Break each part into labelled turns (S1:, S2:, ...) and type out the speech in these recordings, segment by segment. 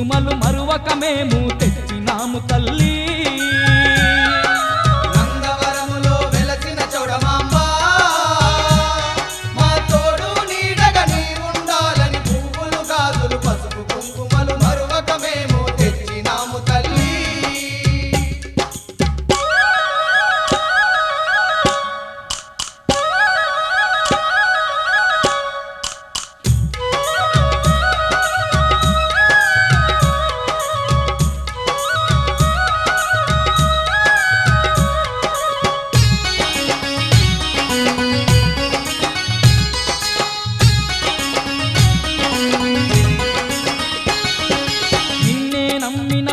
S1: కుంకుమలు మరువక మేము తెచ్చినాము తల్లి.
S2: నందవరములో వెలసిన చౌడమాంబ మా తోడు నీడగా నీ ఉండాలని పువ్వులు గాజులు పసుపు కుంకుమలు మరువక మేము తెచ్చినాము తల్లి.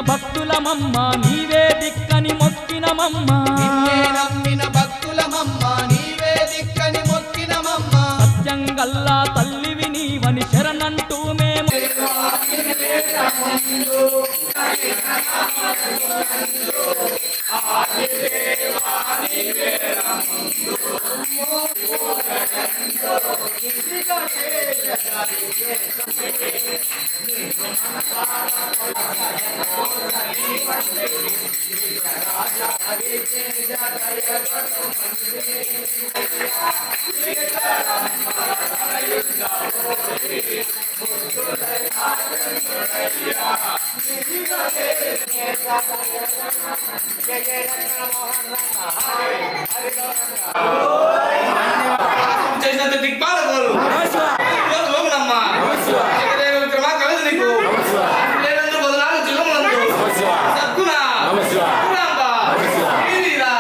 S1: భక్తులమమ్మ నీవే దిక్కని మొక్కినమమ్మ,
S2: నిన్నే నమ్మిన భక్తులమమ్మ నీవే దిక్కని మొక్కినమమ్మ.
S1: సత్యంగల్లా తల్లివి నీవని శరణంటూ మేము
S3: చేసినంత దిక్పాలకోరు లోకలమ్మ విక్రమా కలదు నీకు లేనందు బదులాలు జిల్లములందు సద్గుణ రాంబ వీరా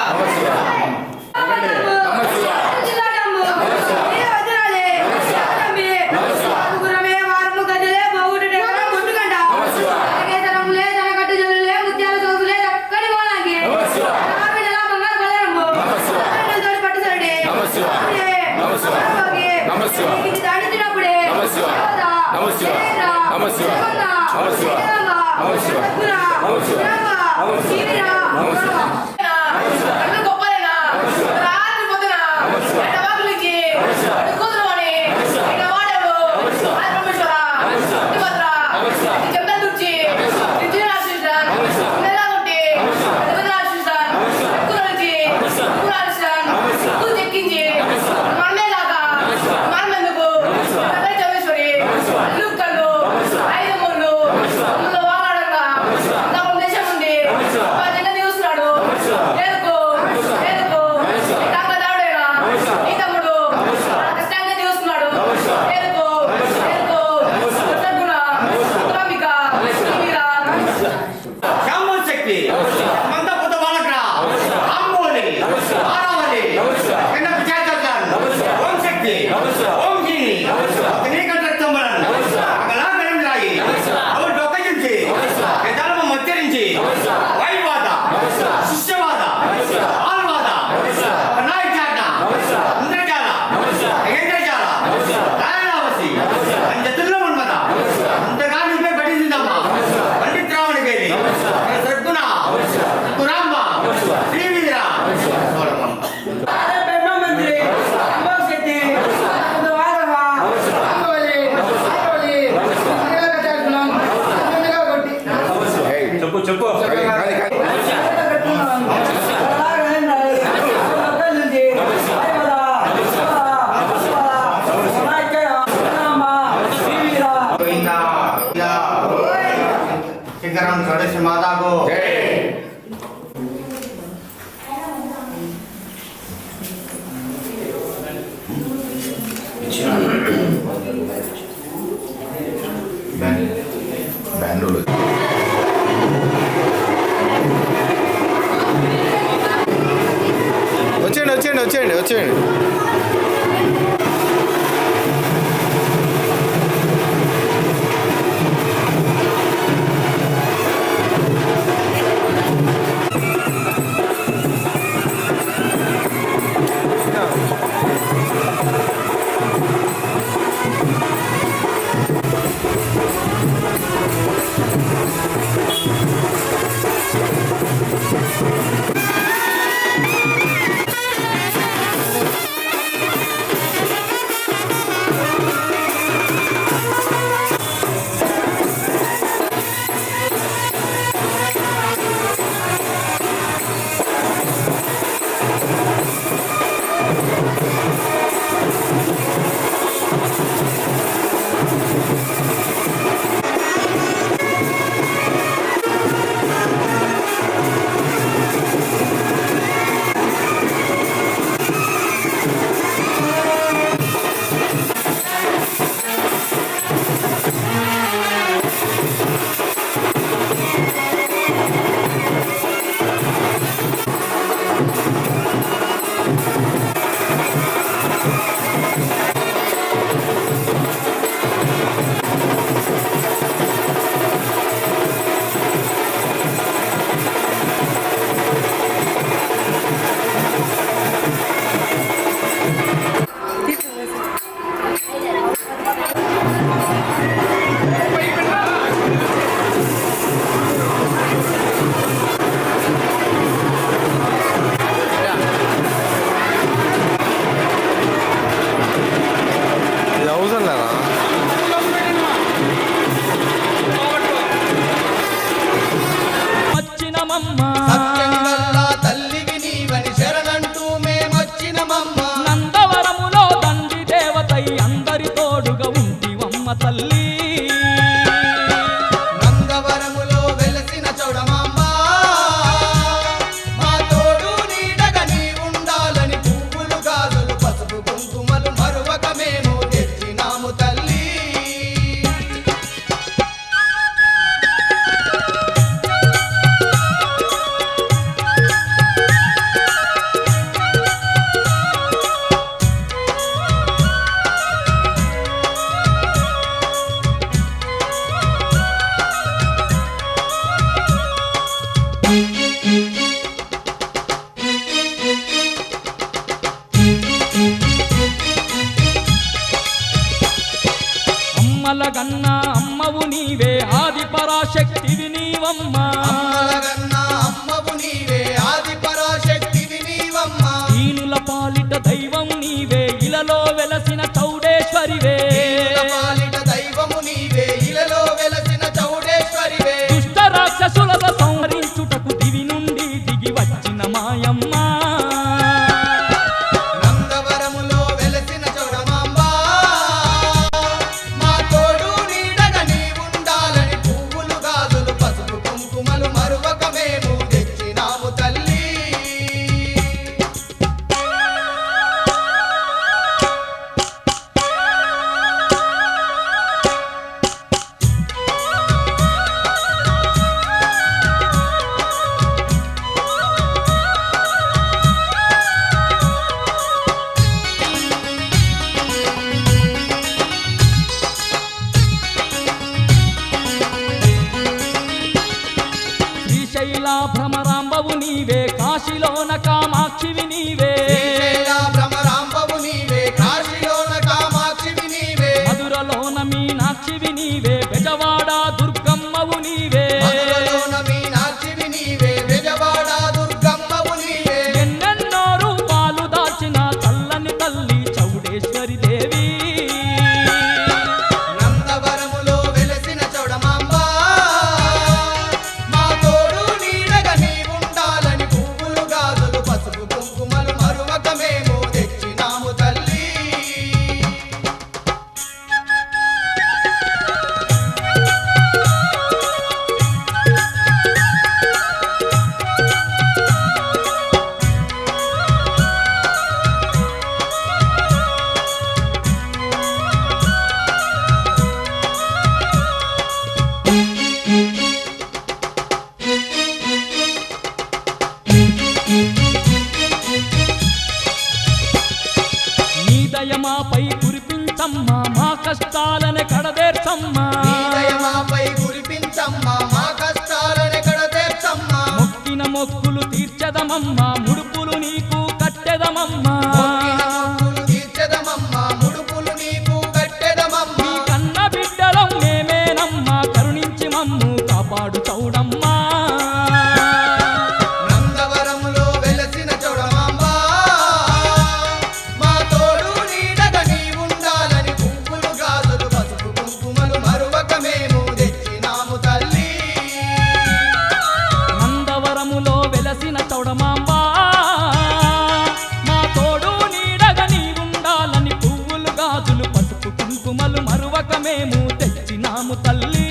S2: శంకరం షోడశ మాతాకు వచ్చేయండి వచ్చేయండి వచ్చేయండి.
S1: నీవమ్మా
S2: అమ్మలగన్నా అమ్మవు నీవే ఆది పరాశక్తివి నీవమ్మా
S1: దీనుల పాలిట దైవం నీవే ఇలలో వెలసిన చౌడేశ్వరివే
S2: దీనుల పాలిట దైవము నీవే ఇలలో వెలసిన చౌడేశ్వరివే
S1: దుష్ట రాక్షసుల సంహరించుటకు దివి నుండి దిగి వచ్చిన మాయమ్మ
S2: నందవరములో వెలసిన చౌడమాంబా మా తోడు నీడగా నీవుండాలని పువ్వులు గాజులు పసుపు కుంకుమలు మరువక మేము తెచ్చినాము తల్లి
S1: శ్రీశైల భ్రమరాంబవు నీవే కాశీలోన కామాక్షివి నీవే
S2: శ్రీశైల భ్రమరాంబవు నీవే కాశీలోన కామాక్షివి నీవే
S1: మధురలోన మీనాక్షివి నీవే బెజవాడ దుర్గమ్మవు నీవే
S2: మధురలోన మీనాక్షివి నీవే బెజవాడ దుర్గమ్మవు నీవే
S1: ఎన్నెన్నో రూపాలు దాచిన చల్లని తల్లి చౌడేశ్వరి దేవి
S2: నందవరములో వెలసిన చౌడమాంబా మా తోడు నీడగా నీవుండాలని పువ్వులు గాజులు పసుపు కుంకుమలు మరువక మేము తెచ్చినాము తల్లి
S1: నీ దయమాపై కురిపించమ్మా మా కష్టాలను కడదేర్చమ్మా
S2: నీ దయ మాపై కురిపించమ్మా మా కష్టాలను కడతీర్చమ్మా
S1: మొక్కిన మొక్కులు తీర్చదమమ్మా ముడుపులు నీకు కట్టెదమమ్మా
S2: మొక్కిన మొక్కులు తీర్చెదమమ్మా ముడుపులు నీకు కట్టెదమమ్మా
S1: నీ కన్న బిడ్డలం మేమేనమ్మా కరుణించి మమ్ము కాపాడు చౌడమ్మా
S2: నందవరములో వెలసిన చౌడమాంబా మా తోడు నీడగా నీవుండాలని పువ్వులు గాజులు పసుపు కుంకుమలు మరువక మేము తెచ్చినాము తల్లి
S1: నందవరములో వెలసిన చౌడమాంబా మా తోడు నీడగా నీవుండాలని పువ్వులు గాజులు పసుపు కుంకుమలు మరువక మేము తెచ్చినాము తల్లి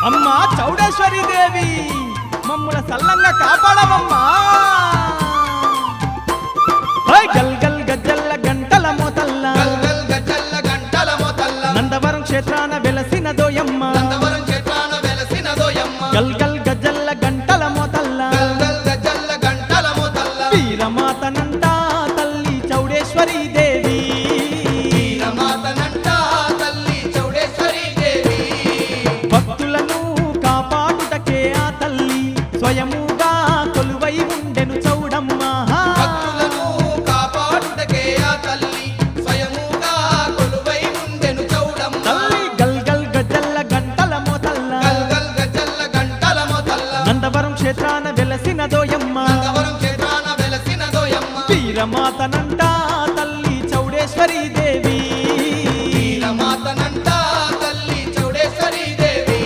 S4: అమ్మా చౌడేశ్వరి దేవి మమ్ముల సల్లంగా కాపాడవమ్మా ఓయ్ గల్ గల్ గజ్జల్ల గంటల మోతల్ల
S2: గల్గల్ గజ్జల్ల గంటల మొతల్ల
S4: నందవరం క్షేత్రాన వెలసిన దోయమ్మ
S2: నందవరం క్షేత్రాన వెలసిన దోయమ్మ
S4: గల్ గల్ గజ్జల్ల గంటల మోతల్ల
S2: గల్గల్ గజ్జల్ల గంటల మొతల్ల
S4: వీరమాతనంట తల్లి చౌడేశ్వరి దేవి
S2: వీరమాతనంట తల్లి చౌడేశ్వరి దేవి
S4: భక్తులను కాపాడుటకే ఆ తల్లి స్వయముగా కొలువై ఉండెను చౌడమ్మ
S2: భక్తులను కాపాడుటకే ఆ తల్లి స్వయముగా కొలువై ఉండెను చౌడమ్మ
S4: తల్లి గల్ గల్ గజ్జల్ల గంటల మోతల్ల
S2: గల్గల్ గజ్జల్ల గంటల మొతల్ల
S4: నందవరం క్షేత్రాన వెలసిన దోయమ్మ
S2: నందవరం క్షేత్రాన వెలసిన దోయమ్మ
S4: వీరమాతనంట తల్లి చౌడేశ్వరి దేవి
S2: వీరమాతనంట తల్లి చౌడేశ్వరి దేవి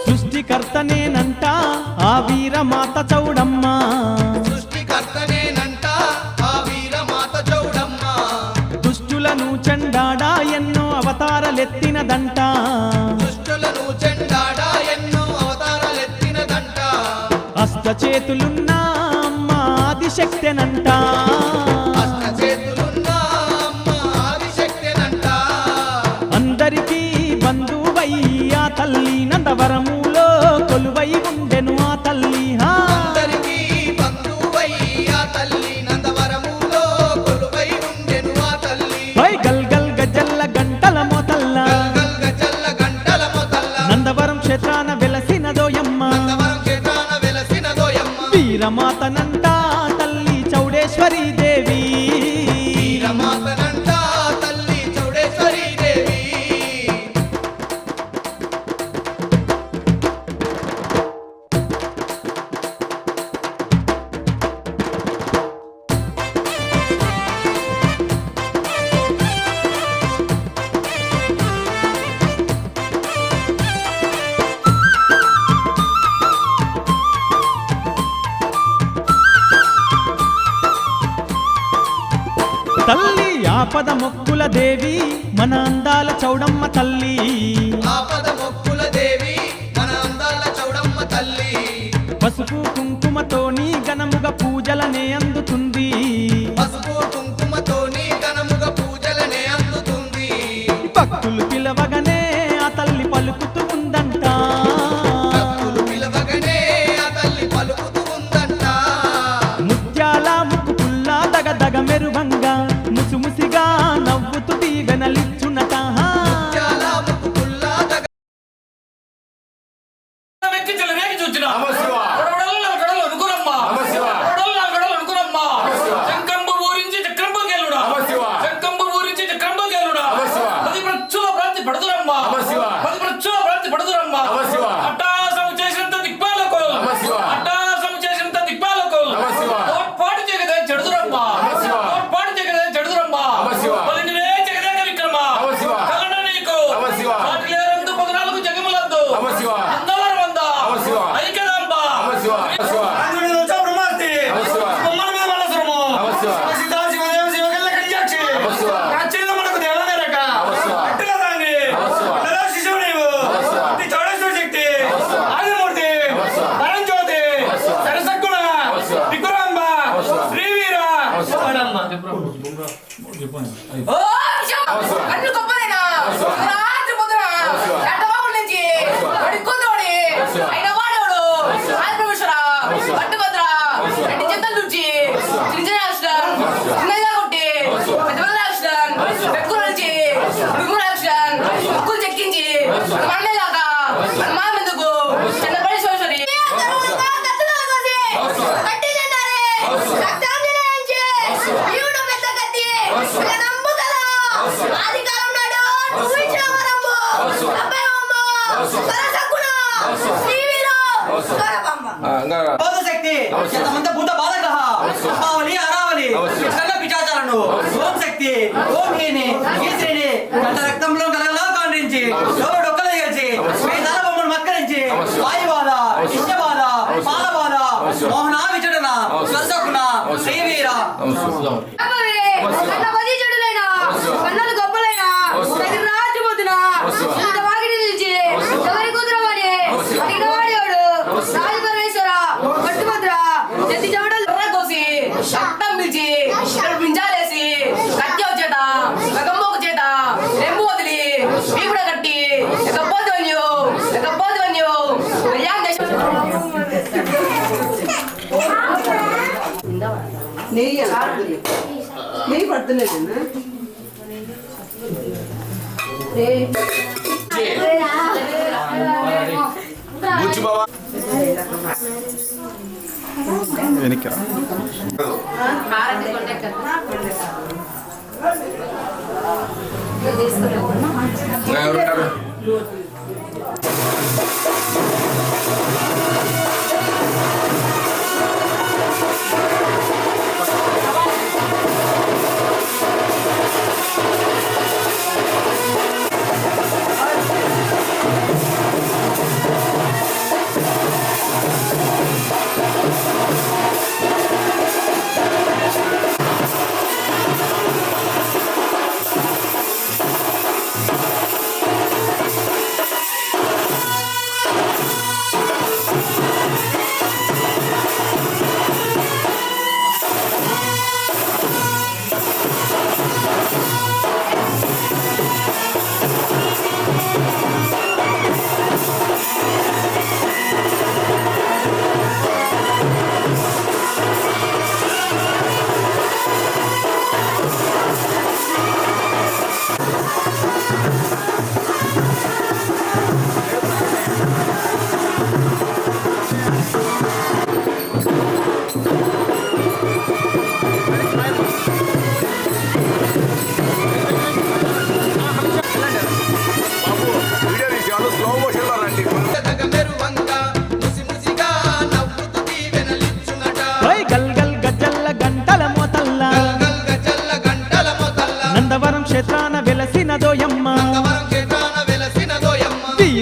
S4: సృష్టికర్తనేనంట ఆ వీరమాత చౌడమ్మ
S2: సృష్టికర్తనేనంట ఆ వీరమాత చౌడమ్మ
S4: దుష్టులను చెండాడా ఎన్నో అవతారలెత్తినదంట
S2: దుష్టులను చెండాడా ఎన్నో అవతారాలెత్తినదంట
S4: అష్టచేతులున్న అమ్మ ఆదిశక్తెనంట
S2: అష్టచేతులున్న అమ్మ ఆదిశక్తెనంట
S4: అందరికీ బంధువై ఆ తల్లి నందవరములో కొలువై ఉండెను ఆ తల్లి
S2: అందరికీ బంధువై ఆ తల్లి నందవరములో కొలువై ఉండెను ఆ తల్లి
S4: పై గల్ గల్ గజల్ల గంటల మొతల్ల
S2: గల్ గజల్ల గంటల మొదల్ల
S4: నందవరం క్షేత్రాన వెలసినదోయమ్మ
S2: నందవరం క్షేత్రాన వెలసినదోయమ్మ
S4: వీరమాతనంట తల్లి చౌడేశ్వరీ దేవి
S2: వీరమాతనంట తల్లి చౌడేశ్వరీ దేవి
S4: తల్లి ఆపద మొక్కుల దేవి మన అందాల చౌడమ్మ తల్లి
S2: ఆపద మొక్కుల దేవి మన అందాల చౌడమ్మ తల్లి
S4: పసుపు కుంకుమతోని ఘనముగా పూజలనే అందుతుంది
S2: పసుపు కుంకుమతోని ఘనముగా పూజలనే అందుతుంది
S4: భక్తులు పిలవగనే ఆ తల్లి పలుకుతూ ఉందంట
S2: భక్తులు పిలవగనే ఆ తల్లి పలుకుతూ ఉందంట
S4: ముత్యాల ముక్కు పుల్ల దగ దగ మెరువంగా ముసిముసిగా నవ్వుతూ దీవెనలిచ్చునట
S2: చాలా ముక్కు పుల్లా దగ
S3: వెక్కించలే రేగి చూచినా గొడవడల్ల గొడవలు అనుకురమ్మా గొడవడల్ల గొడవలు అనుకురమ్మా శంకంబు ఊరించి చక్రంబు గేలుడా శంకంబు ఊరించి చక్రంబు గేలుడా పది ప్రచ్చుల ప్రాంతి పడుదురమ్మా పది ప్రచ్చుల ప్రాంతి పడుదురమ్మా అట్టాసము చేసినంత దిక్పాలకు అట్టాసము చేసినంత దిక్పాలకు తోడ్పాటు జగదే చెడుదురమ్మా తోడ్పాటు జగదే చెడుదురమ్మా పలినివే జగదేక విక్రమా కలన నీకు వాటిలేరందు 14 జగములందు అందవరం వంద ఐక్యదాంబ అందులో బ్రహ్మాస్తి బొమ్మల మీద మనసురము సీతా శివదేవ శివకల్ల కడియాక్షి రాజ్యంలో మనకు దేవదేరక అట్టుగా దాంగి అట్టలా శిశువు నీవు అట్టి చౌడేశ్వర శక్తి ఆదిమూర్తి పరంజ్యోతి సరసక్కుణ వికురాంబ శ్రీవీర
S5: అన్ని గొప్పదేనా రాత్రి పొద్దున చట్టబాబుల నుంచి అడుక్కుందోడి అయిన వాడేవాడు ఆదిపరమేశ్వర పట్టుభద్ర రెండు చెత్తల నుంచి చిన్నజనాక్షన్ చిన్నగా కొట్టి పెద్దపల్లాక్షన్ పెక్కుల నుంచి వికురాక్షన్ ముక్కులు చెక్కించి మనమే కాక మన ఎందుకు చిన్నపడి సోషరి
S6: శక్తి ఎంతమంది భూత బాధక అమ్మావలి అరావలి కృష్ణ పిచాచాలను ఓం శక్తి ఓం హీని ఈశ్వరిని గంట రక్తంలో కలగలా కాండించి ఎవరు డొక్కలు చేసి వేదాల బొమ్మను మక్కరించి వాయుబాధ ఇష్టబాధ పాలబాధ మోహన విచడన స్వరసకున శ్రీవీర
S5: కన్నలు గొప్పలైనా రాజుపోతున్నా వాకిటి నిలిచి ఎవరి కూతురమని అడిగిన వాడేవాడు రాజపరమేశ్వర పట్టుభద్ర ఎత్తి చెమటలు కోసి రక్తం పిలిచి పింజాలేసి కత్తి వచ్చేట గంబోకు చేత రెమ్ము వదిలి పీపుడ కట్టి ఎక్కపోతే వన్యు
S7: నెయ్యి పడుతున్నది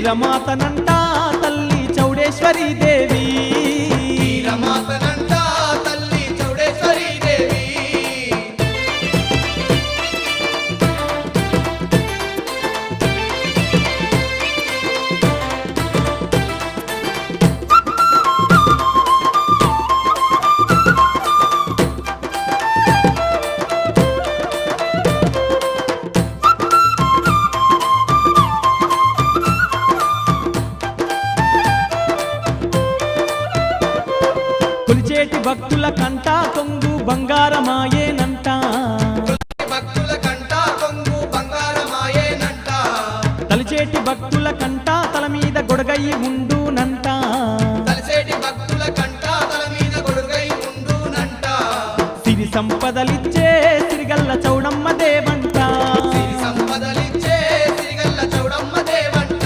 S4: వీరమాతనంట తల్లి చౌడేశ్వరి దేవి
S2: వీరమాతనంట తల్లి చౌడేశ్వరి దేవి
S4: కొలిచేటి భక్తుల కంట కొంగు బంగారమాయేనంట
S2: భక్తుల కంట కొంగు బంగారమాయేనంట
S4: తలిచేటి భక్తుల కంట తల మీద గొడగయి ఉండునంట
S2: తలసేటి భక్తుల కంట తల మీద గొడుగై ఉండునంట
S4: సిరి సంపదలిచ్చే సిరిగల్ల చౌడమ్మ దేవంట
S2: సిరి సంపదలిచ్చే సిరిగల్ల చౌడమ్మ దేవంట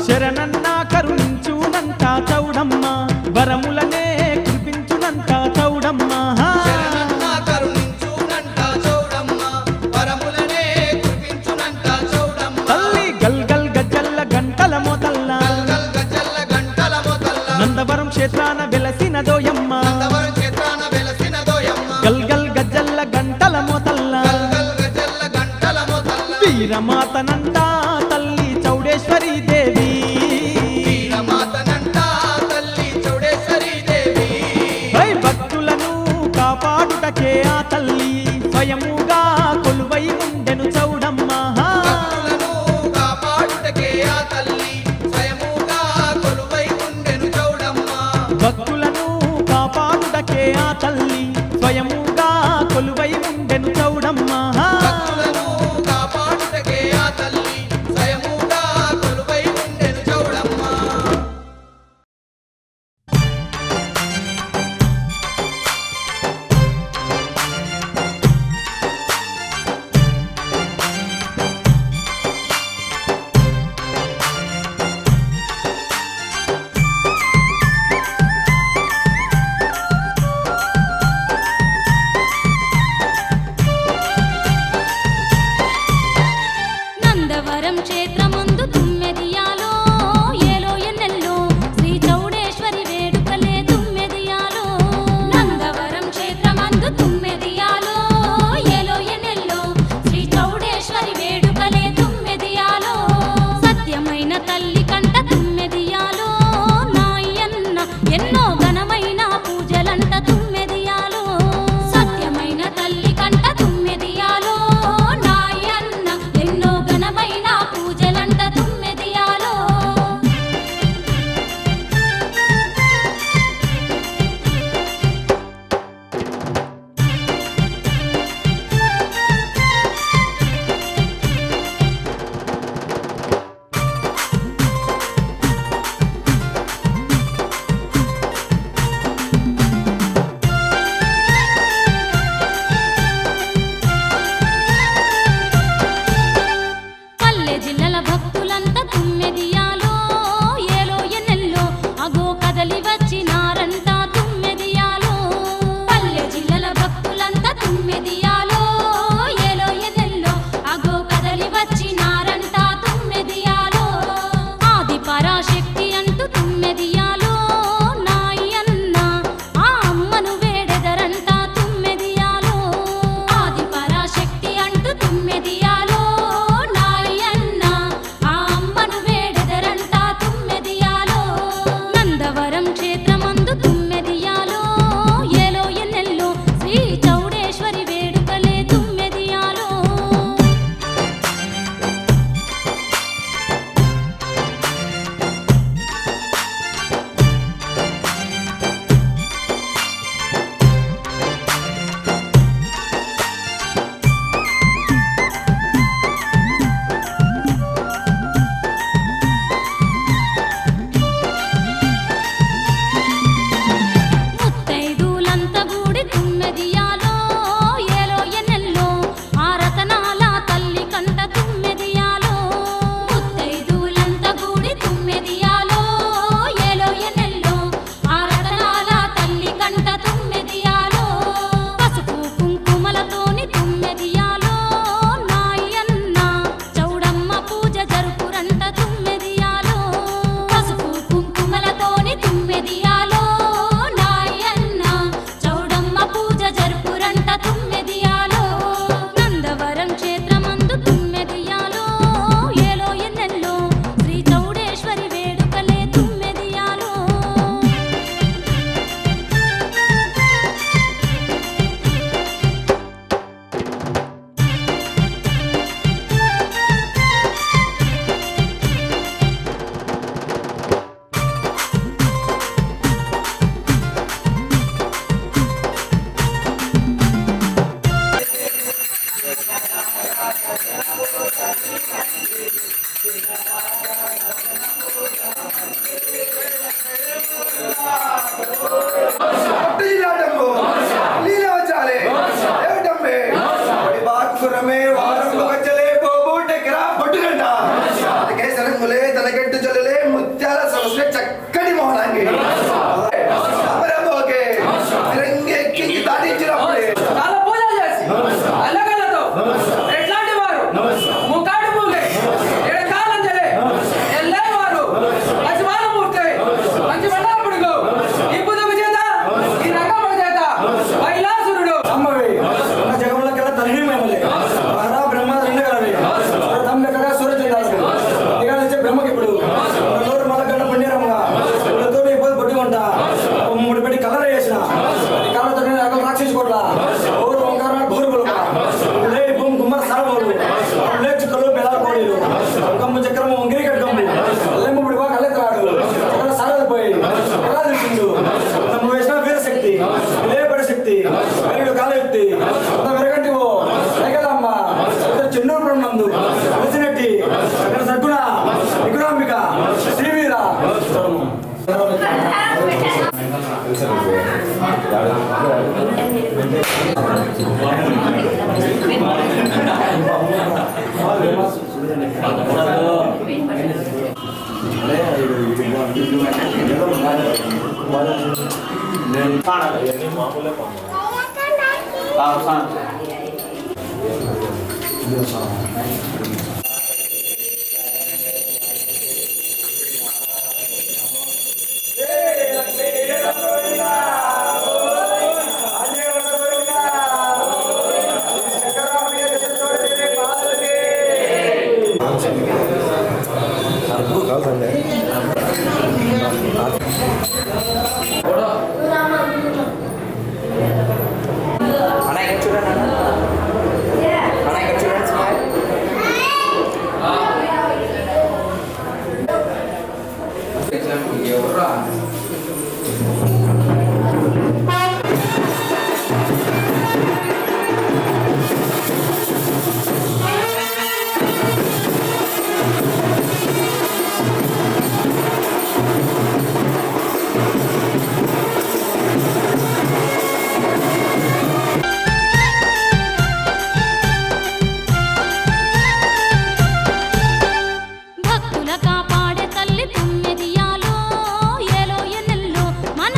S4: శరణన్న కరుణించునంట చౌడమ్మ వరములనే కురిపించునంట చౌడమ్మ
S2: శరణన్న కరుణించునంట చౌడమ్మ వరములనే కురిపించునంట చౌడమ్మ
S4: తల్లి గల్ గల్ గజ్జల్ల గంటల మొదల్ల
S2: గల్గల్ గజల్ల గంటల మొదల్ల
S4: నందవరం క్షేత్రాన వెలసిన దోయమ్మ
S2: నందవరం క్షేత్రాన వెలసిన దోయమ్మ
S4: గల్ గల్ గజ్జల్ల గంటల మొదల్ల
S2: గల్గల్ గజల్ల గంటల మొదల్ల
S4: వీరమాతనంట తల్లి చౌడేశ్వరి దేవి
S2: వీరమాతనంట తల్లి చౌడేశ్వరి దేవి
S4: పై భక్తులను కాపాడుటకే ఆ తల్లి స్వయముగా కొలువై ఉండెను చౌడమ్మ
S2: భక్తులను కాపాడుటకే ఆ తల్లి స్వయముగా కొలువై ఉండెను చౌడమ్మ
S4: భక్తులను కాపాడుటకే ఆ తల్లి స్వయముగా కొలువై ఉండెను చౌడమ్మ
S2: భక్తులను కాపాడుటకే ఆ తల్లి స్వయముగా కొలువై ఉండెను చౌడమ్మ మోహనంగి అమరమోగే తిరంగెక్కి దాటించినప్పుడే
S8: చాలా పూజలు చేసి అల్లగల్లతో ఎట్లాంటి వారు ముకాడు మూగే ఎడకాలం జలే ఎల్లే వారు పసివాలమూర్తి మంచి బండాపుడుగు ఈ పుదుగు చేత ఈ రంగముడు చేత వైలాసురుడు
S6: అమ్మవి ఉన్న జగములకెల్లా తల్లిమేమలే మహారా బ్రహ్మ రెండగలవి తమ్మెకగా సూర్యచంద్రాలు దిగాలిచ్చే బ్రహ్మకి ఇప్పుడు నోరు మలకన్న పుణ్యరముగా ఇప్పుడుతో ఇబ్బంది పట్టుకుంటా ముడిపెట్టి కలర్ వేసిన కళ్ళతో రకం రాక్షసుకోట్లా ఓరు ఓంకార ఘోరు బలుగా లే భూమి గుమ్మర సరబోలు లే చుక్కలు బెలాల కోడీలు కమ్ము చక్రము ఉంగిరి కట్టుకమ్ము లెమ్మ ముడివా కళ్ళెత్తాడు చక్ర సారది పోయి ఎలా తెలిసిండు తమ్ము వేసిన వీరశక్తి లేపడి శక్తి వెలుడు కాలెత్తి వెరగంటివో సైకలమ్మ చెన్నూరు బ్రహ్మందు తెలిసినట్టి అక్కడ సద్గుణ విగ్రహాంబిక శ్రీవీర
S9: భక్తుల కాపాడే తల్లి తుమ్మెదియాలో ఏలో ఎన్నెల్లో మన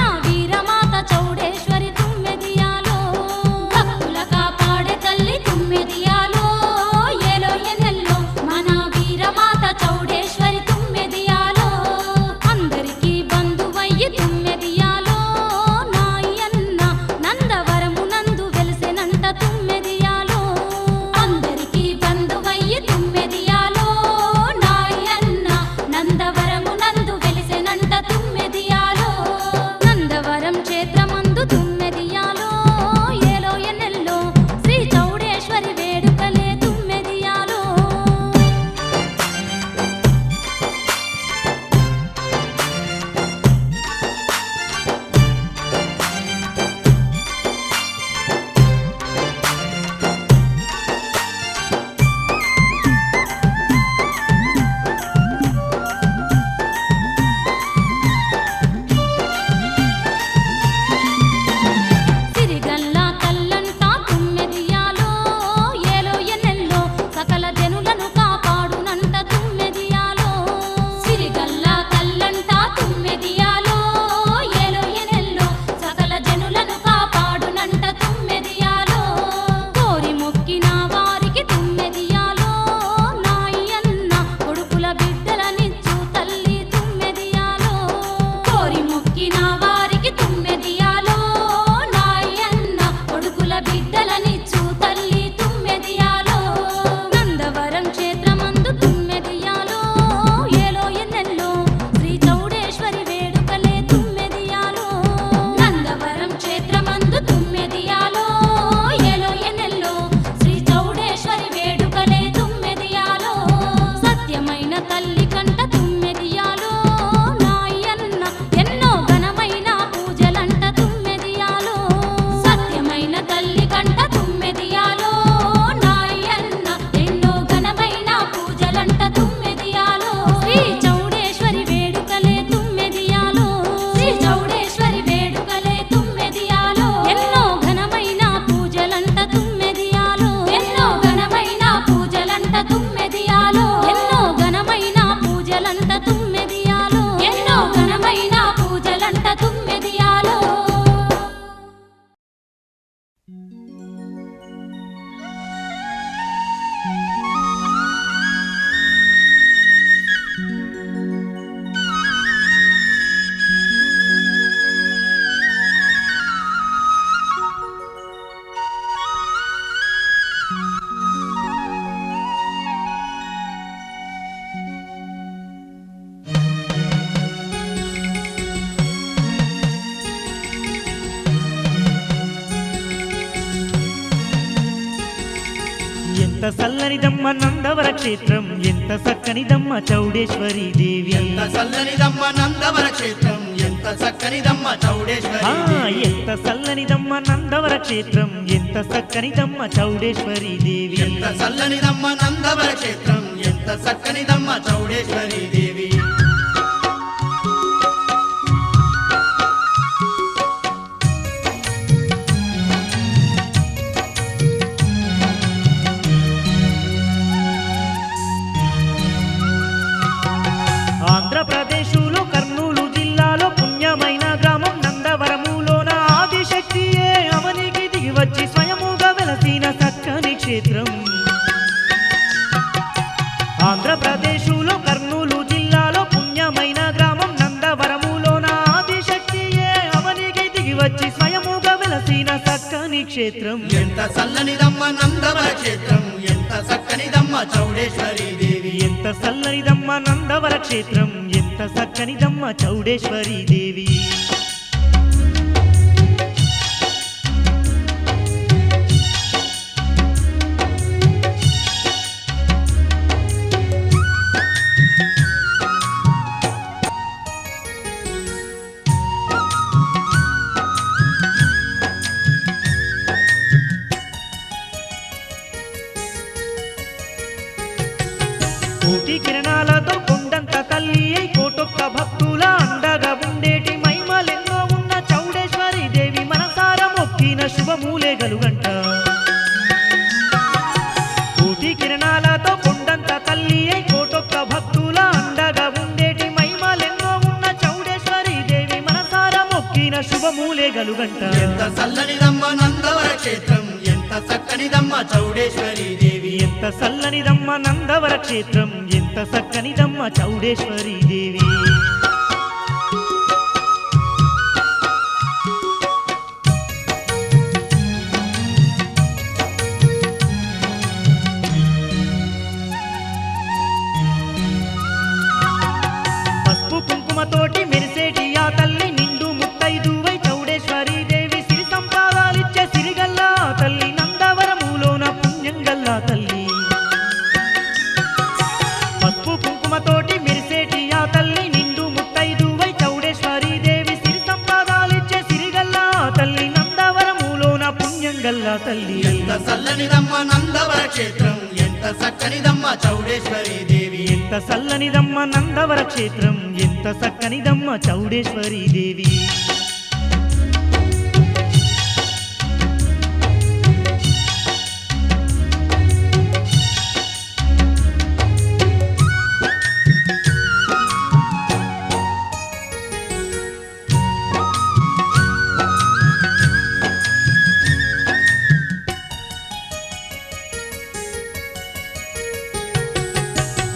S4: చల్లనిదమ్మ నందవర క్షేత్రం ఎంత చక్కనిదమ్మ చౌడేశ్వరి దేవి
S2: ఎంత చల్లనిదమ్మ నందవర క్షేత్రం ఎంత చక్కనిదమ్మ చౌడేశ్వరి దేవి.
S4: ఎంత చల్లనిదమ్మ నందవర క్షేత్రం ఎంత చక్కనిదమ్మ చౌడేశ్వరి దేవి
S2: ఎంత చల్లనిదమ్మ నందవర క్షేత్రం ఎంత చక్కనిదమ్మ చౌడేశ్వరి దేవి.
S4: ఆంధ్రప్రదేశులో కర్నూలు జిల్లాలో పుణ్యమైన గ్రామం నందవరములోన ఆదిశక్తియే అవనికి దిగి వచ్చి స్వయముగా వెలసిన చక్కని క్షేత్రం. ఆంధ్రప్రదేశులో కర్నూలు జిల్లాలో పుణ్యమైన గ్రామం నందవరములోన ఆదిశక్తియే అవనికి దిగి వచ్చి స్వయముగా వెలసిన చక్కని క్షేత్రం.
S2: ఎంత చల్లనిదమ్మ నందవర క్షేత్రం ఎంత చక్కనిదమ్మ చౌడేశ్వరి దేవి.
S4: ఎంత చల్లనిదమ్మ నందవర క్షేత్రం ఎంత చక్కనిదమ్మ చౌడేశ్వరి దేవి. కోటి కిరణాలతో కొండంత తల్లి అయి కోటొక్క భక్తుల అండగా ఉండేటి మహిమలెన్నో ఉన్న చౌడేశ్వరి దేవి మనసార మొక్కిన శుభమూలే గలుగంట. కోటి కిరణాలతో కొండంత తల్లి అయి కోటొక్క భక్తుల అండగా ఉండేటి మహిమలెన్నో ఉన్న చౌడేశ్వరి దేవి మనసార మొక్కిన శుభమూలే గలుగంట.
S2: ఎంత చల్లనిదమ్మ నందవర క్షేత్రం ఎంత చక్కనిదమ్మ చౌడేశ్వరి దేవి.
S4: ఎంత చల్లనిదమ్మ నందవర క్షేత్రం ఎంత చక్కనిదమ్మ చౌడేశ్వరి దేవి. పసుపు కుంకుమతోటి మెరిసేటి ఆ తల్లి నిండు ముత్తైదువై చౌడేశ్వరి దేవి సిరి సంపాదాలిచ్చే సిరిగల్లా తల్లి నందవరములోన పుణ్యంగల్లా తల్లి. పసుపు కుంకుమతోటి మెరిసేటి ఆ తల్లి నిండు ముత్తైదువై చౌడేశ్వరి దేవి సిరి సంపాదాలిచ్చే సిరిగల్లా తల్లి నందవరములోన పుణ్యంగల్లా తల్లి.
S2: ఎంత చల్లనిదమ్మ నందవర క్షేత్రం ఎంత చక్కనిదమ్మ చౌడేశ్వరి దేవి.
S4: ఎంత చల్లనిదమ్మ నందవర క్షేత్రం ఎంత చక్కనిదమ్మ చౌడేశ్వరి దేవి.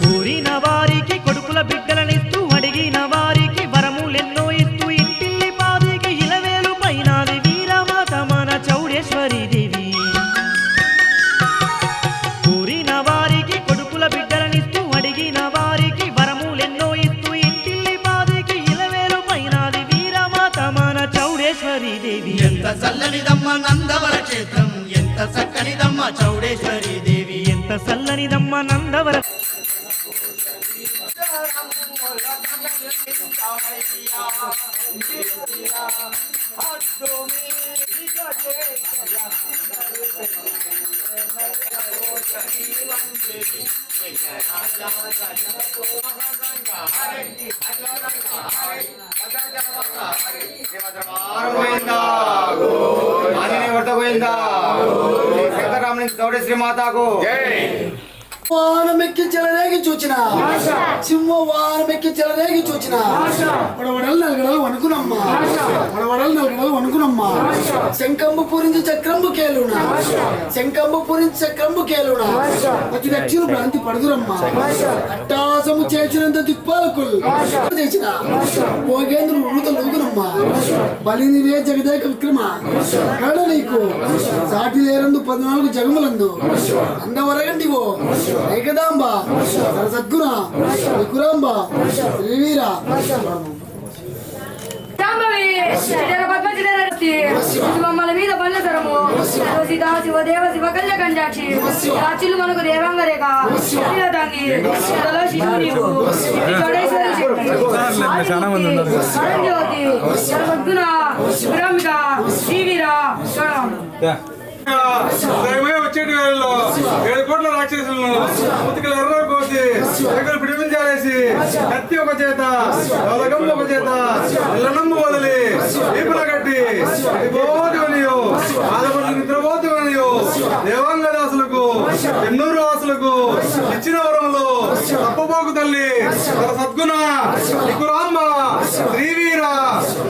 S4: కోరిన వారికి కొడుకుల బిడ్డలనిస్తూ అడిగిన వారికి వరములెన్నో ఇస్తూ ఇంటిల్లి పాదికి ఇలవేలు పైనాది వీరమాత మన చౌడేశ్వరి దేవి. కోరిన వారికి కొడుకుల బిడ్డలనిస్తూ అడిగిన వారికి వరములెన్నో ఇస్తూ ఇంటిల్లి పాదికి ఇలవేలు పైనాది వీరమాత మన చౌడేశ్వరి దేవి.
S2: ఎంత చల్లనిదమ్మ నందవర క్షేత్రం ఎంత చక్కనిదమ్మ చౌడేశ్వరి దేవి.
S4: ఎంత చల్లనిదమ్మ నందవర
S2: చౌడేశ్వరి మాతాకు
S9: వానమెక్కి చెలరేగి చూచిన సింహ వానమెక్కి చెలరేగి చూచిన పడవడలు నలుగడలు వణుకునమ్మా పడవడలు నలుగడలు వణుకునమ్మా శంకంబు పూరించి చక్రంబు కేలునా శంకంబు పూరించి చక్రంబు కేలునా అతి దక్షిణ భ్రాంతి పడుదురమ్మా అట్టాసము చేసినంత దిక్పాలకులు చేసిన భోగేంద్రుడు ఉరుత లూగునమ్మా బలినివే జగదేక విక్రమ కడ నీకు సాటి లేరందు 14 జగములందు అందవరగండివో ఏకదాంబ సద్గుణ వికురాంబ శ్రీవీర
S5: శాంభవి, జగపద్మ జిల్లా శివమ్మల మీద బండ్ల తరము సీతా శివదేవ శివ కళ్య కంజాక్షి రాచులు మనకు దేవాంగ రేఖ తంగి శిశువు నీవు చౌడేశ్వరి శక్తి సర్వజ్ఞ శివరామిక శ్రీవీర చూడం
S10: వచ్చేటి వేళల్లో 7 కోట్ల రాక్షసులను ముతికలు ఎర్ర కోసి ఎగురు పిడిపించాలేసి కత్తి ఒక చేత గౌరగమ్మ ఒక చేత అల్లనమ్మ వదిలి ఈపుల కట్టి పోతువనియో ఆదపడి నిద్రపోతువనియో దేవాంగ దాసులకు ఎన్నూరు వాసులకు ఇచ్చిన వరములు తప్పబోకు తల్లి తన సద్గుణ ఇకురాంబ శ్రీవీర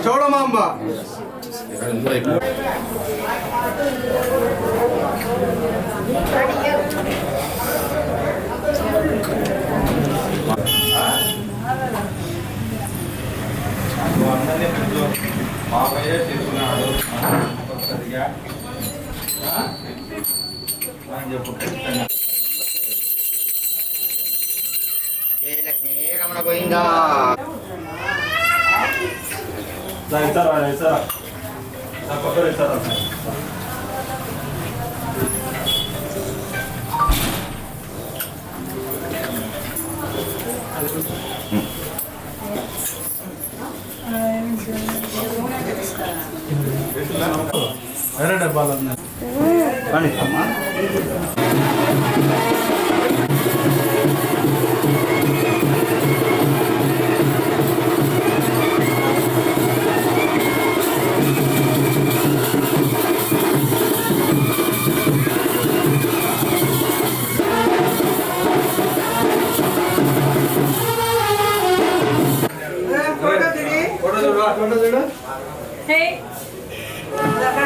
S10: చౌడమాంబ.
S11: మామయ్య తీసుకున్నాడు చెప్పు
S2: జయలక్ష్మి రమణ పోయిందా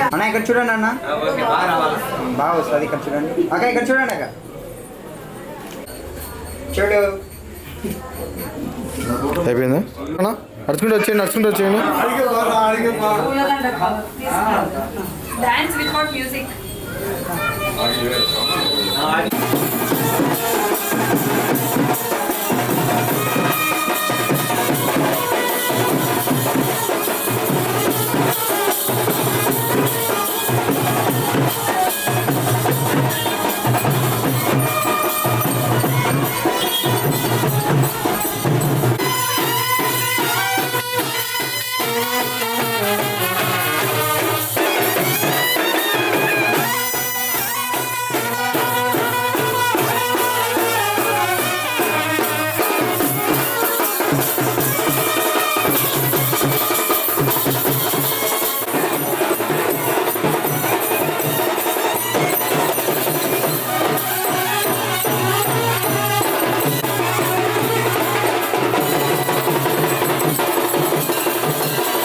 S6: అన్న ఇక్కడ చూడండి అన్న బాగా వస్తుంది ఇక్కడ చూడండి అక్క ఇక్కడ చూడండి అక్క చూడు
S10: అయిపోయిందా నడుచుకుంటూ వచ్చేయండి నడుచుకుంటూ వచ్చేయండి
S5: డాన్స్ వితౌట్ మ్యూజిక్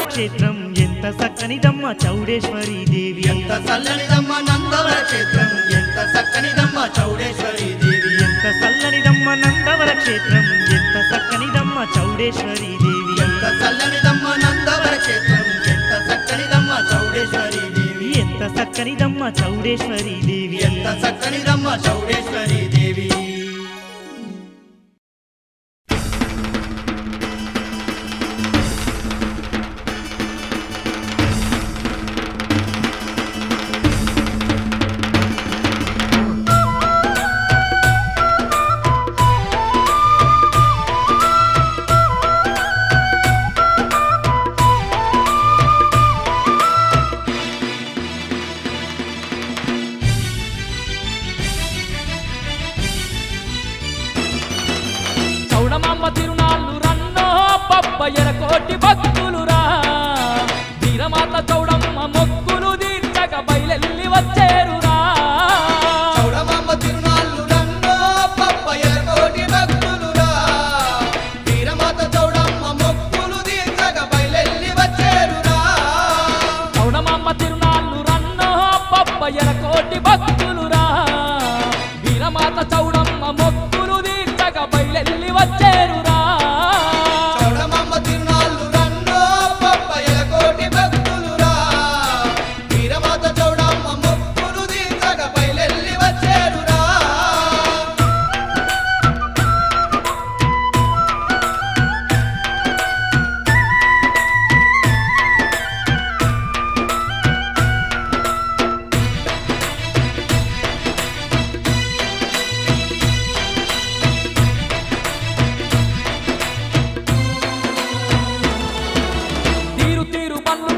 S4: క్షేత్రం ఎంత చక్కనిదమ్మ చౌడేశ్వరి దేవి
S2: ఎంత చల్లనిదమ్మ నందవర క్షేత్రం ఎంత చక్కనిదమ్మ చౌడేశ్వరి దేవి
S4: ఎంత చల్లనిదమ్మ నందవర క్షేత్రం ఎంత చక్కనిదమ్మ చౌడేశ్వరి దేవి
S2: ఎంత చల్లనిదమ్మ నందవర క్షేత్రం ఎంత చక్కనిదమ్మ చౌడేశ్వరి దేవి
S4: ఎంత చక్కనిదమ్మ చౌడేశ్వరి దేవి
S2: ఎంత చక్కనిదమ్మ చౌడేశ్వరి దేవి.
S1: చౌడమాంబ తిరునాళ్ళు రన్నో పబ్బయ్యల కోటి భక్తులురా వీరమాత చౌడమ్మ మొక్కులు తీర్చక బయలెల్లి వచ్చేరురా
S2: చౌడమాంబ తిరునాళ్ళు రన్నో పబ్బయ్యల కోటి భక్తులురా వీరమాత చౌడమ్మ మొక్కులు తీర్చక బయలెల్లి వచ్చేరురా
S1: చౌడమాంబ తిరునాళ్ళు రన్నో పబ్బయ్యల కోటి భక్తులురా వీరమాత చౌడమ్మ మొక్కులు తీర్చక బయలెల్లి వచ్చేరురా
S2: చౌడమాంబ తిరునాళ్ళు రన్నో పబ్బయ్యల కోటి భక్తులురా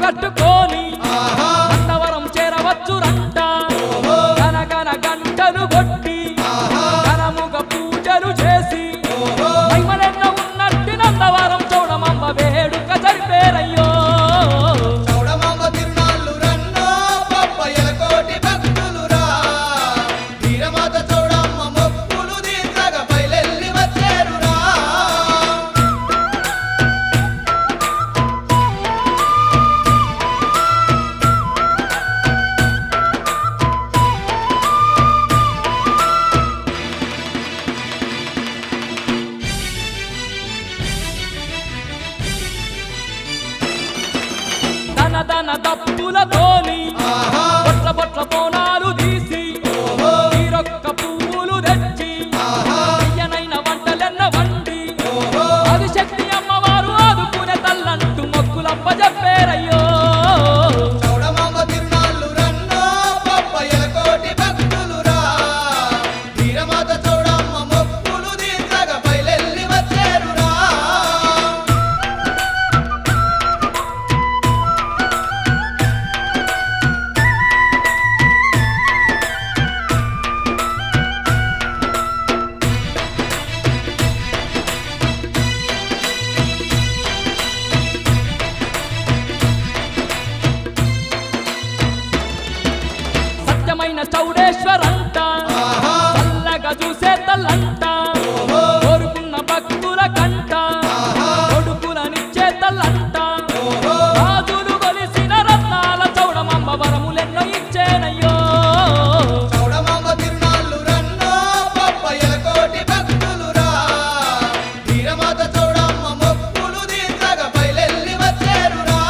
S1: కట్టుకొని అన్నవరం చేరవచ్చురంట గనగన గంటలు కొట్టి ఘనముగ పూజలు చేసి మహిమలెన్నో ఉన్నట్టు నందవరం చౌడమమ్మ వేడుక జరిపేరయ్యో
S2: చౌడమాంబ తిరునాళ్ళు రన్నో పప్పయ్యల కోటి భక్తులురా వీరమాత చౌడమ్మ మొక్కులు తీర్చగా బయలెల్లి వచ్చేరురా
S1: దన దన దప్పులతోని బొట్ల బొట్ల బోనాలు తీసి తీరొక్క పువ్వులు తెచ్చి తీయనైన వంటలెన్న వండి అది శక్తి అమ్మవారు ఆదుకునే తల్లంటూ మొక్కులప్ప చెప్పేరయ్యో
S2: చౌడమాంబ తిరునాళ్ళు రన్నో పప్పయ్యల కోటి భక్తులురా వీరమాత చౌడమ్మ మొక్కులు తీర్చగా బయలెల్లి వచ్చేరురా
S1: సత్యమైన చౌడేశ్వరంట చల్లగా చూసే తల్లంట కోరుకున్న భక్తుల కంట కొడుకులనిచ్చే తల్లంట రాజులు కొలిసిన రత్నాల చౌడమమ్మ వరములెన్నో ఇచ్చేనయ్యో
S2: చౌడమాంబ తిరునాళ్ళు రన్నో పప్పయ్యల కోటి భక్తులురా వీరమాత చౌడమ్మ మొక్కులు తీర్చగా బయలెల్లి వచ్చేరురా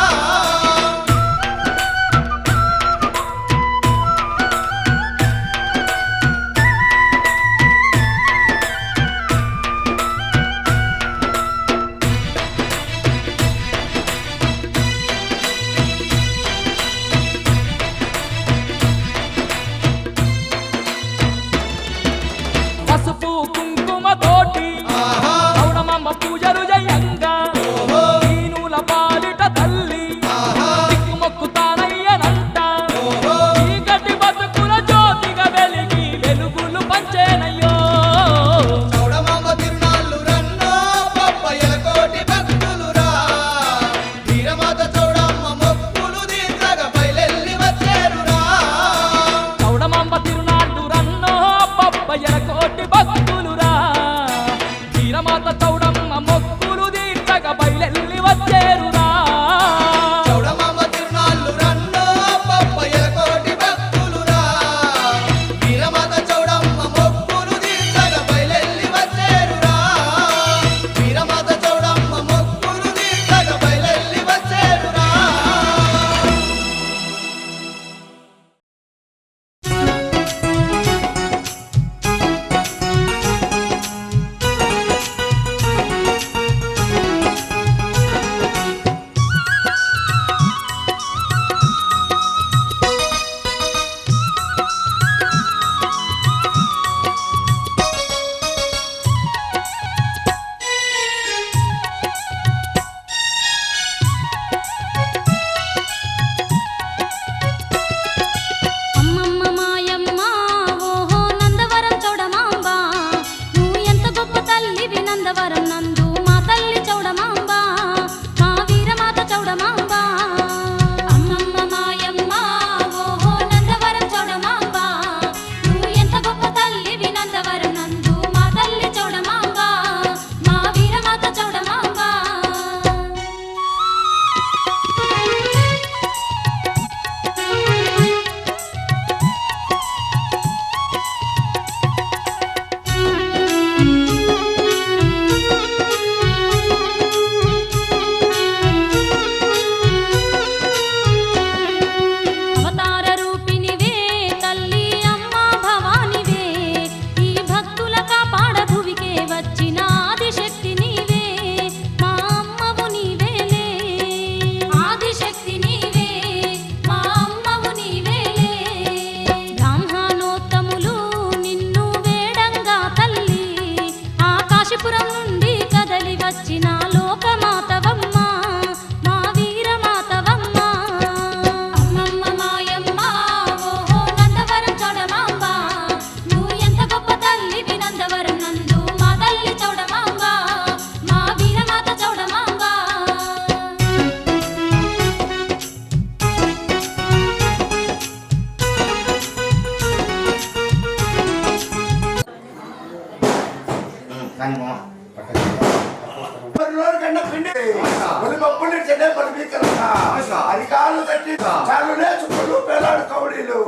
S2: అరికాలు తట్టి చాలునే చుక్కలు పేలాడు కౌడీలు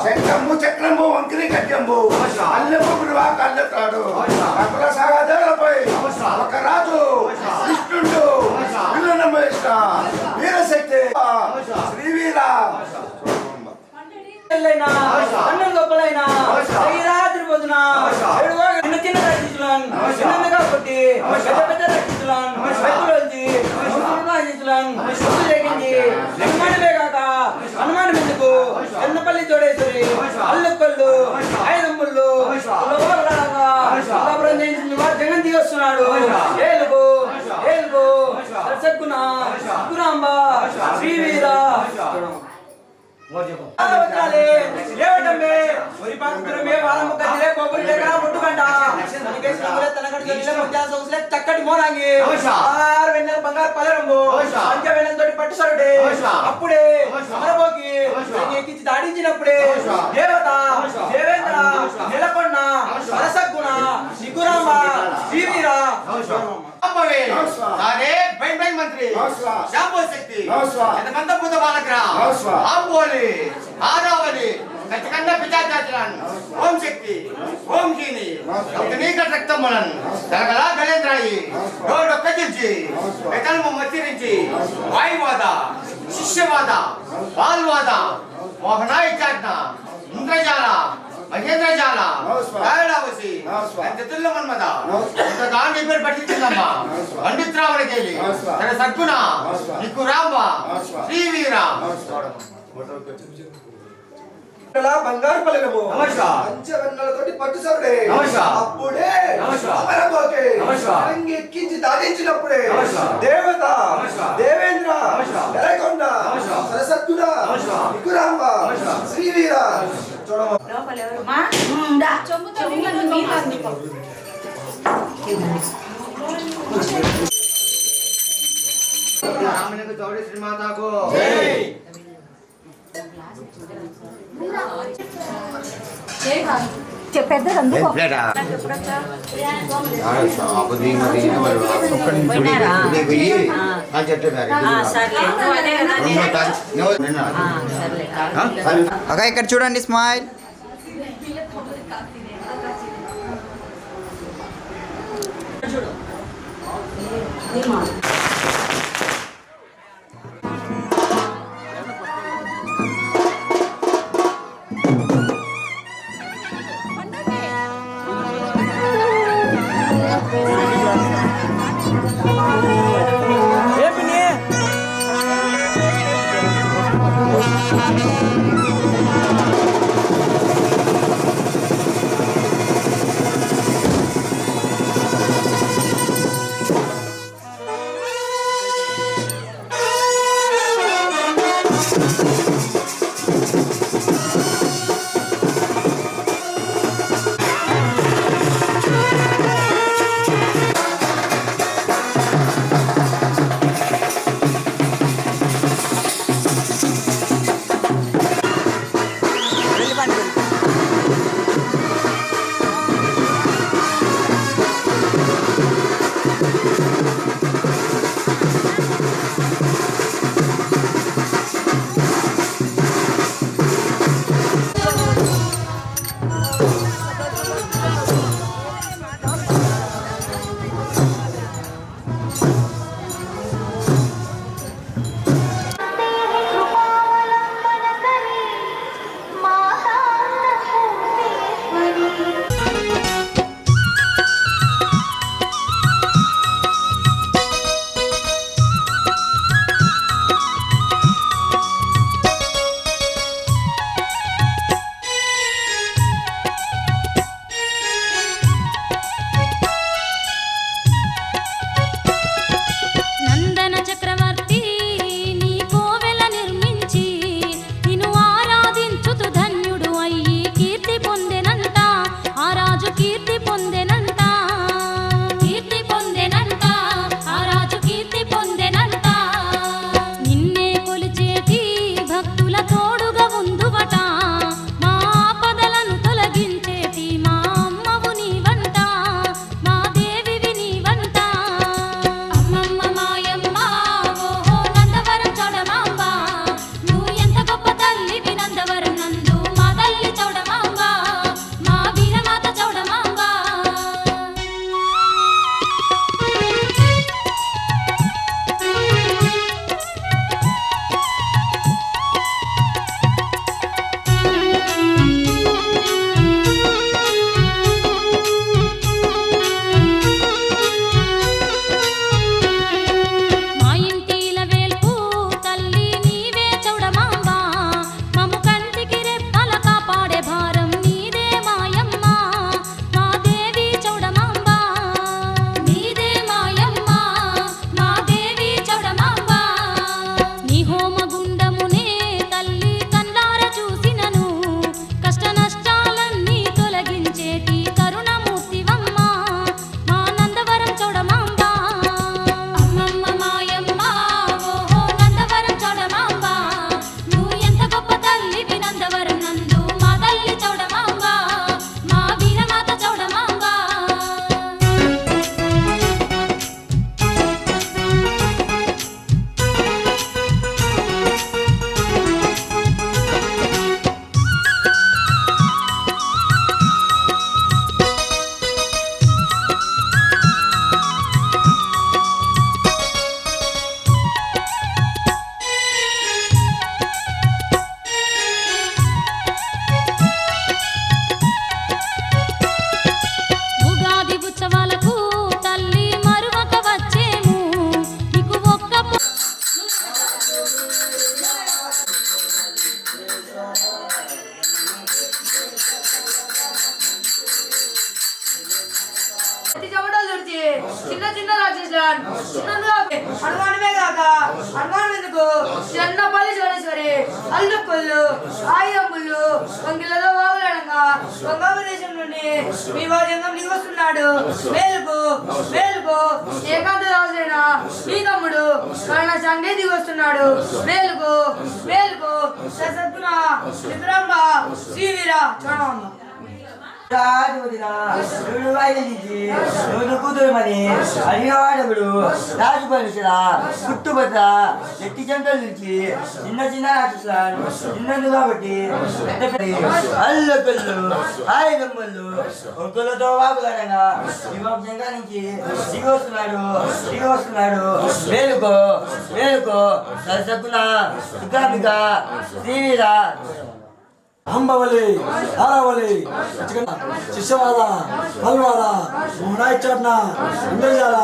S2: శంఖము చక్రము వంకిరి కట్యంబు అల్లెము గురువా కళ్ళెత్తాడు అకుల సాగదేవులపై ఒక రాజు కృష్ణుడు విలునమేష్ట వీరశక్తి శ్రీవీర
S6: అన్నం గొప్పలైనా రాత్రి పొద్దున చిన్న చిన్న రక్షించులాన్ చిన్నగా కొట్టి పెద్ద పెద్ద రక్షించులాన్ హనుమానమే కాక హనుమానం ఎందుకు ఎన్నపల్లి తోడేశ్వరి అల్లుకల్లు ఐదమ్ముళ్ళు జగన్ వస్తున్నాడు ఏలుగు ఏలుగు సద్గుణ గురాంబ శ్రీవీర చక్కటి మోనాంగి బంగారు పలరంబు పంచవేళంతోటి పట్టు సరుడే అప్పుడే సమరబోకి ఎక్కించి దాడించినప్పుడే దేవత దేవేంద్ర నెలకొండ సరసగుణ సిగురాంబ శ్రీవీర మంత్రి శక్తి భూత బాలగ్రా ఆంబోలి ఆరావలి ఖచ్చితంగా పిచాచాచరాన్ ఓం శక్తి ఓం కీని నీకట్ రక్తం మనన్ తనగలా గలేంద్రాయి డొక్క జిల్చి ఎకల్ము మచ్చిరించి వాయువాద శిష్యవాద బాల్వాద మోహనాయి చాట్న ఇంద్రజాల మహేంద్రజాల రాయడావసి చతుర్ల మన్మద గాంధీ పేరు పట్టించిందమ్మ పండిత్రావణ కేలి తన సద్గుణ నీకు రాంబ శ్రీవీర
S2: బంగారు పలకము పంచవెన్నెలతోటి పట్టు సరుడే అప్పుడే అమరబోకే ఎక్కించి దాడించినప్పుడే దేవత దేవేంద్ర నెలకొండ సరసత్తుడ వికురాంబ శ్రీవీర రామునికి చౌడి శ్రీమాతకు
S6: ఇక్కడ చూడండి స్మైల్
S5: అల్లుకొల్లు ఆయుధములు వంగిలలో వాగులడంగా వంగా ప్రదేశం నుండి మీ వాద్యంగం దిగి వస్తున్నాడు. మేలుకు మేలుకు ఏకాంత రాజైన ఈ తమ్ముడు కరుణ సంగే దిగి వస్తున్నాడు. మేలుకు మేలుకు సద్గుణ నిద్రాంబ శ్రీవీర చోడమ్మ
S6: రాజుడు వైద్యుడికి నువ్వు కూతురుమని అడిగవాడముడు రాజు పలుసుల పుట్టుబద్ద ఎట్టి జంటల నుంచి చిన్న చిన్న రాక్షసులను చిన్నందు కాబట్టి అల్లకొల్లు ఆయుధమ్మలు ఒక్కలతో వాకులాడగా విభజంగా నుంచి దిగి వస్తున్నాడు మేలుకో మేలుకో సరసకున సుగ్రామిక శ్రీవీర
S9: అంబవలి ఆరావలి శిష్యవాద పల్వాల మోహనాయిచట్న ఇంద్రజాల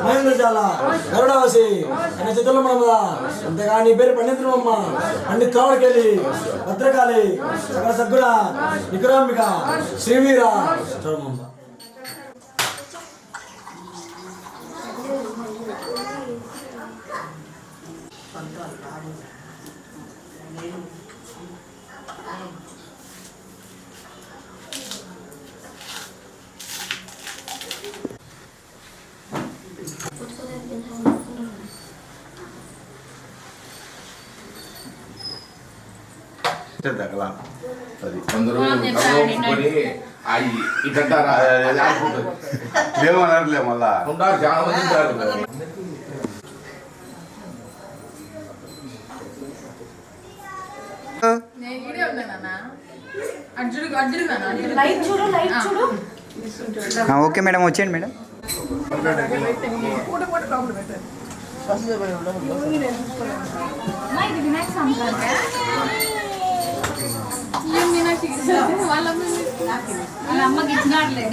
S9: మహేంద్రజాల గరుడవసి అనే చిత్రుల మనమద అంతేగా నీ పేరు పండితులమ్మ పండిత్ కావడికెళ్ళి భద్రకాళి సకల సద్గుణ విక్రాంబిక శ్రీవీర చూడమ్మ.
S11: అందరూ ఇట్టారా
S10: లేవనర్లే మళ్ళా
S11: ఉంటారు చాలా మంది ఉంటారు.
S6: ఓకే మేడం వచ్చేయండి మేడం.
S5: వాళ్ళ అమ్మకి ఇచ్చినట్లే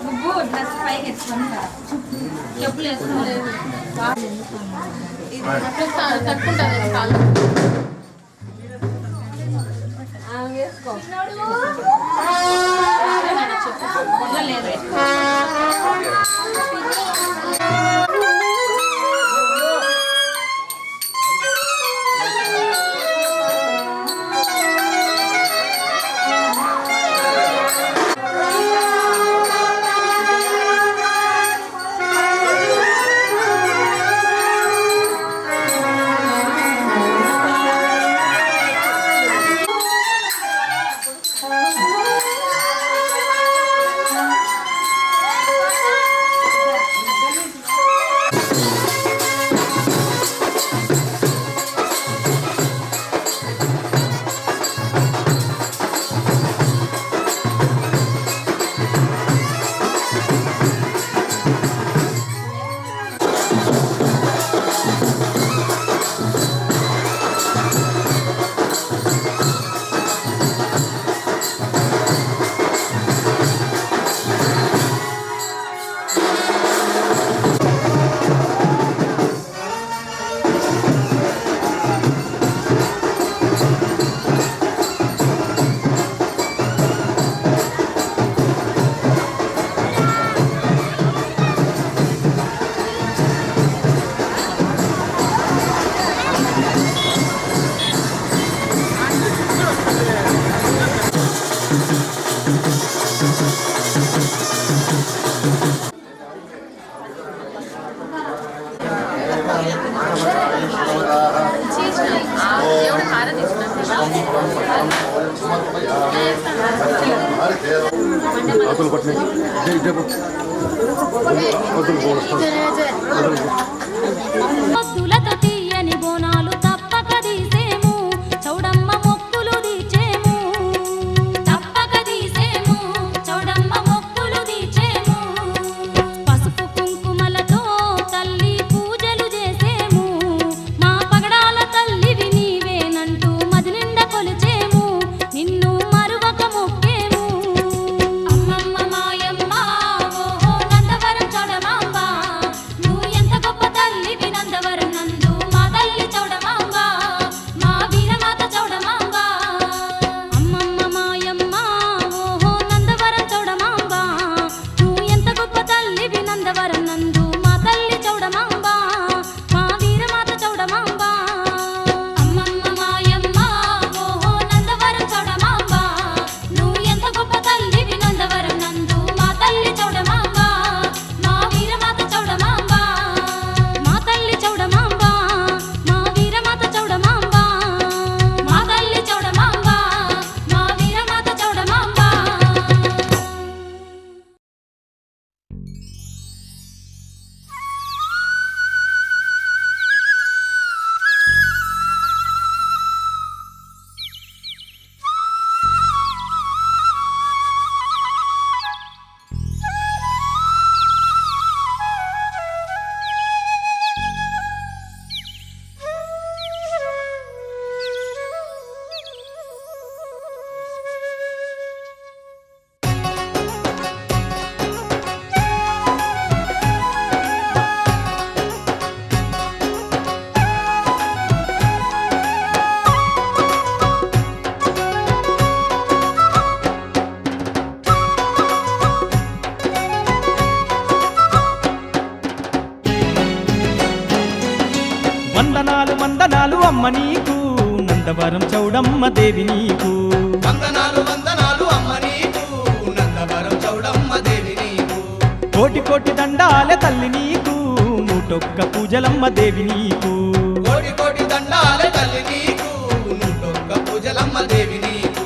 S5: నువ్వు డ్రెస్ పైకి ఎత్తుకుంటా చెప్పులు వేసుకోలేదు
S12: భక్తులతో తీయని బోనాలు తప్పక తీసేము చౌడమ్మ మొక్కులు తీర్చేము తప్పక తీసేము చౌడమ్మ మొక్కులు తీర్చేము పసుపు కుంకుమలతో తల్లి పూజలు చేసేము మా పగడాల తల్లివి నీవేనంటూ మది నిండా కొలిచేము నిన్ను మరువక మొక్కేము అమ్మమ్మ మాయమ్మ ఓహో నందవరం చౌడమాంబ నువ్వు ఎంత గొప్ప
S1: వందనాలు వందనాలు అమ్మ నీకు నందవరం చౌడమ్మ దేవి నీకు
S2: వందనాలు వందనాలు అమ్మ నీకు నందవరం చౌడమ్మ దేవి నీకు
S1: కోటి కోటి దండాలే తల్లి నీకు నూటొక్క పూజలమ్మ దేవి నీకు
S2: కోటి కోటి దండాలే తల్లి నీకు నూటొక్క పూజలమ్మ దేవి నీకు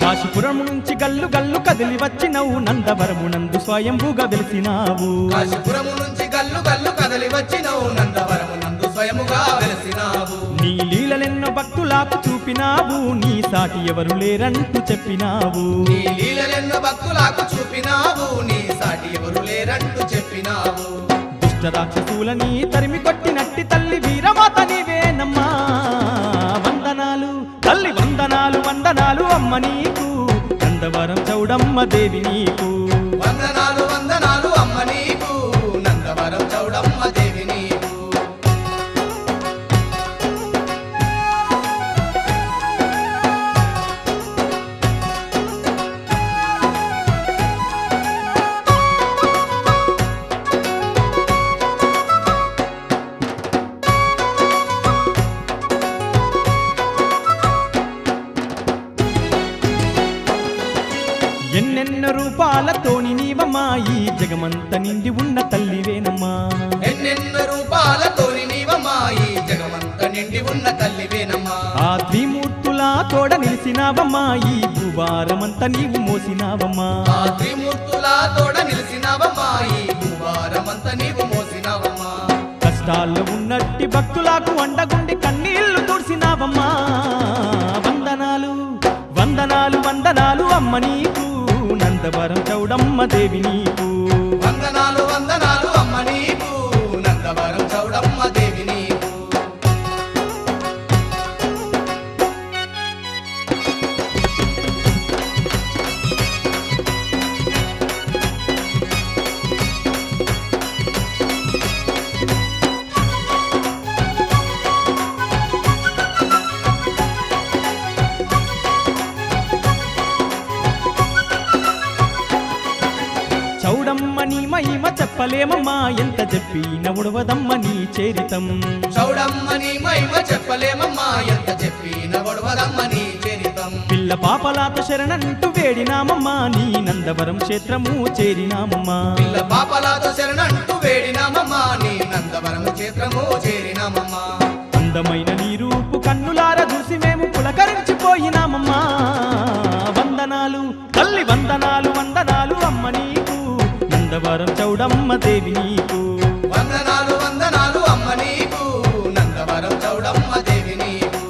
S1: కాశీపురం నుంచి గల్లు గల్లు కదిలి వచ్చినవు నందవరము నందు స్వయంభూగా వెలిసినావు
S2: కాశీపురము నుంచి గల్లు గల్లు కదలి వచ్చినవు నందవరము నందు స్వయముగా వెలసినావు
S1: నీ లీలలెన్నో భక్తులకు చూపినావు నీ సాటి ఎవరు లేరంటూ చెప్పినావు
S2: నీ లీలలెన్నో భక్తులకు చూపినావు నీ సాటి ఎవరు లేరంటూ చెప్పినావు
S1: దుష్ట రాక్షసులని తరిమి కొట్టినట్టి తల్లి వీరమాత నీవేనమ్మా వందనాలు తల్లి వందనాలు వందనాలు అమ్మ నీకు నందవరం చౌడమ్మ దేవి నీకు
S2: వందనాలు వందనాలు అమ్మ నీకు నందవరం చౌడమ్మ దేవి నీకు
S1: ఎన్నెన్న రూపాలతోని నీవమ్మా ఈ జగమంత నిండి ఉన్న తల్లివేనమ్మా
S2: ఎన్నెన్న రూపాలతోని నీవమ్మా ఈ జగమంత నిండి ఉన్న తల్లివేనమ్మా
S1: ఆ త్రిమూర్తులా తోడ నిలిసినావమ్మా ఈ భూభారమంతా నీవు మోసినావమ్మా
S2: ఆ త్రిమూర్తులా తోడ నిలిసినావమ్మా ఈ భూభారమంత నీవు మోసినావమ్మా
S1: కష్టాల్లో ఉన్నట్టి భక్తులకు అండగుండి కన్నీళ్లు తుడిసినావమ్మా వందనాలు వందనాలు వందనాలు అమ్మ నీకు నందవరం చౌడమ్మ దేవి నీకు
S2: వందనాలు వందనాలు అమ్మ నీకు నందవరం చౌడమ్మ దేవి నీకు
S1: చౌడమ్మ నీ మహిమ చెప్పలేమమ్మా ఎంత చెప్పిన ఉడవదమ్మ నీ చేరితం
S2: చౌడమ్మ నీ మహిమ చెప్పలేమమ్మా ఎంత చెప్పిన వడవదమ్మ నీ చరితం
S1: పిల్ల పాపలాత శరణంటూ వేడినామమ్మా నీ నందవరం క్షేత్రము చేరినామమ్మా
S2: పిల్ల పాపలాతో శరణంటూ వేడినామమ్మా నీ నందవరం క్షేత్రము చేరినామమ్మా
S1: అందమైన నీ రూపు కన్నులార చూసి మేము పులకరించిపోయినామమ్మా వందనాలు తల్లి వందనాలు వందనాలు అమ్మ నీకు నందవరం చౌడమ్మ దేవి నీకు
S2: వందనాలు వందనాలు అమ్మ నీకు నందవరం చౌడమ్మ దేవి నీకు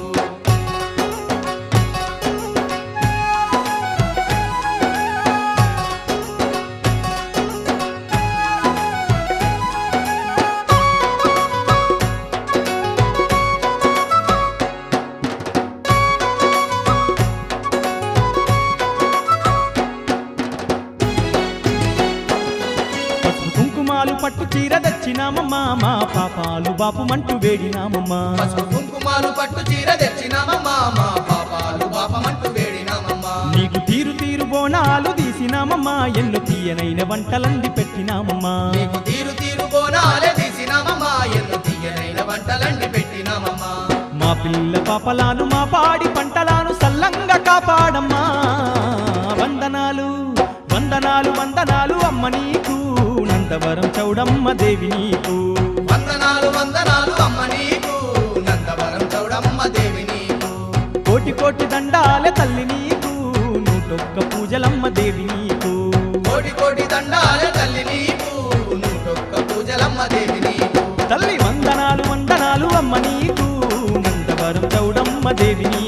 S1: పసుపు కుంకుమాలు పట్టు చీర తెచ్చినామమ్మా మా పాపాలు బాపుమంటూ వేడినామమ్మా
S2: పసుపు కుంకుమాలు పట్టు చీర తెచ్చినామమ్మా మా పాపాలు పాపమంటూ వేడినామమ్మా
S1: నీకు తీరు తీరు బోనాలు తీసినామమ్మా ఎన్నో తీయనైన వంటలండి పెట్టినామమ్మా
S2: నీకు తీరు తీరు బోనాలే తీసినామమ్మా ఎన్నో తీయనైన వంటలండి పెట్టినామమ్మా
S1: మా పిల్ల పాపలాను మా పాడి పంటలాను సల్లంగా కాపాడమ్మా వందనాలు వందనాలు వందనాలు అమ్మ నీకు నందవరం చౌడమ్మ దేవి నీకు
S2: వందనాలు వందనాలు అమ్మ నీకు నందవరం చౌడమ్మ దేవి నీకు
S1: కోటి కోటి దండాలే తల్లి నీకు నూటొక్క పూజలమ్మ దేవి నీకు
S2: కోటి కోటి దండాలే తల్లి నీకు నూటొక్క పూజలమ్మ దేవి నీకు
S1: తల్లి వందనాలు వందనాలు అమ్మ నీకు నందవరం చౌడమ్మ దేవి నీకు